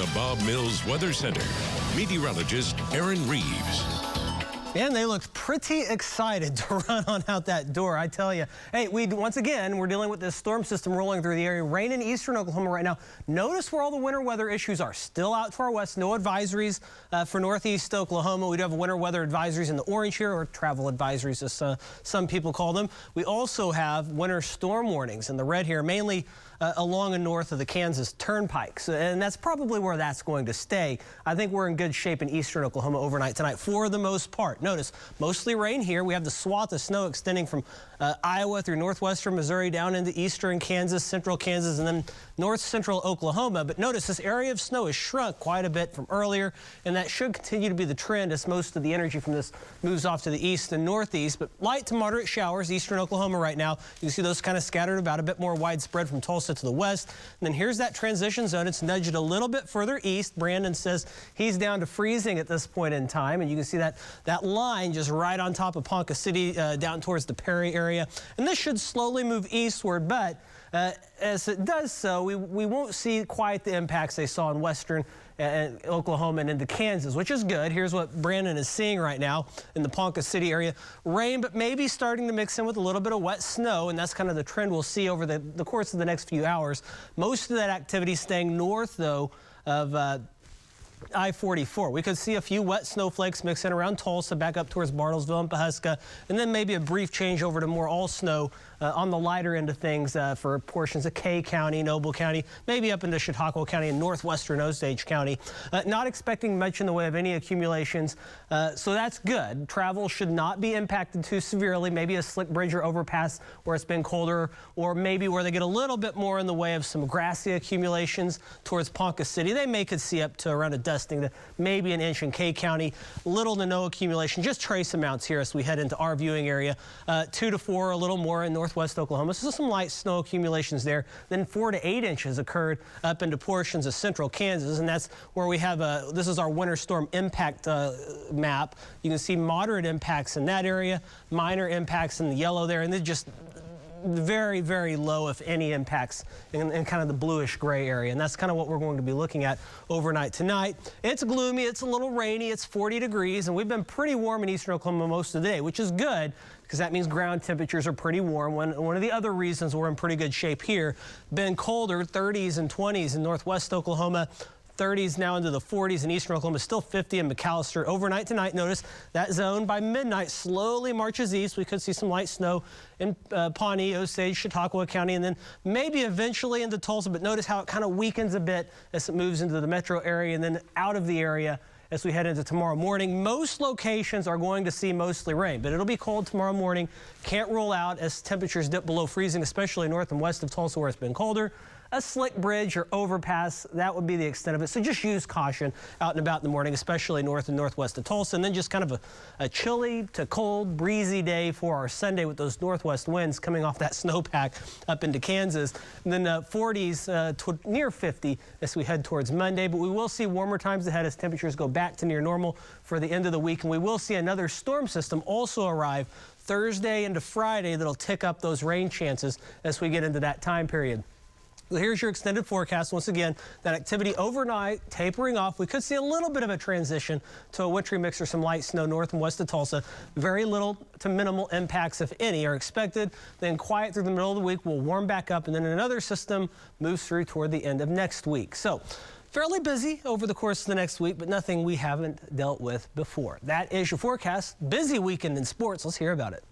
the Bob Mills Weather Center. Meteorologist Aaron Reeves. And they looked pretty excited to run on out that door, I tell you. Hey, once again, we're dealing with this storm system rolling through the area. Rain in eastern Oklahoma right now. Notice where all the winter weather issues are. Still out to our west. No advisories for northeast Oklahoma. We do have winter weather advisories in the orange here, or travel advisories as some people call them. We also have winter storm warnings in the red here, mainly along and north of the Kansas Turnpike. And that's probably where that's going to stay. I think we're in good shape in eastern Oklahoma overnight tonight for the most part. Notice, mostly rain here. We have the swath of snow extending from Iowa through northwestern Missouri down into eastern Kansas, central Kansas, and then north central Oklahoma. But notice this area of snow has shrunk quite a bit from earlier, and that should continue to be the trend as most of the energy from this moves off to the east and northeast. But light to moderate showers, eastern Oklahoma right now. You can see those kind of scattered about, a bit more widespread from Tulsa to the west. And then here's that transition zone. It's nudged a little bit further east. Brandon says he's down to freezing at this point in time. And you can see that line just right on top of Ponca City down towards the Perry area. And this should slowly move eastward, but as it does so, we won't see quite the impacts they saw in western Oklahoma and into Kansas, which is good. Here's what Brandon is seeing right now in the Ponca City area. Rain, but maybe starting to mix in with a little bit of wet snow, and that's kind of the trend we'll see over the course of the next few hours. Most of that activity staying north, though, of I-44. We could see a few wet snowflakes mixing around Tulsa, back up towards Bartlesville and Pawhuska, and then maybe a brief change over to more all snow on the lighter end of things for portions of Kay County, Noble County, maybe up into Chautauqua County and northwestern Osage County. Not expecting much in the way of any accumulations, so that's good. Travel should not be impacted too severely. Maybe a slick bridge or overpass where it's been colder, or maybe where they get a little bit more in the way of some grassy accumulations towards Ponca City. They could see up to around a dusting to maybe an inch in Kay County. Little to no accumulation, just trace amounts here as we head into our viewing area. 2 to 4, a little more in northwest Oklahoma. So some light snow accumulations there. Then 4 to 8 inches occurred up into portions of central Kansas, and that's where we have this is our winter storm impact map. You can see moderate impacts in that area, minor impacts in the yellow there, and then just very, very low, if any, impacts in kind of the bluish gray area. And that's kind of what we're going to be looking at overnight tonight. It's gloomy, it's a little rainy, it's 40 degrees, and we've been pretty warm in eastern Oklahoma most of the day, which is good because that means ground temperatures are pretty warm. One of the other reasons we're in pretty good shape here, been colder, 30s and 20s in northwest Oklahoma, 30s now into the 40s in eastern Oklahoma, still 50 in McAllister. Overnight tonight, notice that zone by midnight slowly marches east. We could see some light snow in Pawnee, Osage, Chautauqua County, and then maybe eventually into Tulsa. But notice how it kind of weakens a bit as it moves into the metro area and then out of the area as we head into tomorrow morning. Most locations are going to see mostly rain, but it'll be cold tomorrow morning. Can't rule out as temperatures dip below freezing, especially north and west of Tulsa where it's been colder. A slick bridge or overpass, that would be the extent of it. So just use caution out and about in the morning, especially north and northwest of Tulsa. And then just kind of a chilly to cold, breezy day for our Sunday with those northwest winds coming off that snowpack up into Kansas. And then 40s near 50 as we head towards Monday. But we will see warmer times ahead as temperatures go back to near normal for the end of the week. And we will see another storm system also arrive Thursday into Friday that'll tick up those rain chances as we get into that time period. Well, here's your extended forecast. Once again, that activity overnight tapering off. We could see a little bit of a transition to a wintry mix or some light snow north and west of Tulsa. Very little to minimal impacts, if any, are expected. Then quiet through the middle of the week. We'll warm back up, and then another system moves through toward the end of next week. So fairly busy over the course of the next week, but nothing we haven't dealt with before. That is your forecast. Busy weekend in sports. Let's hear about it.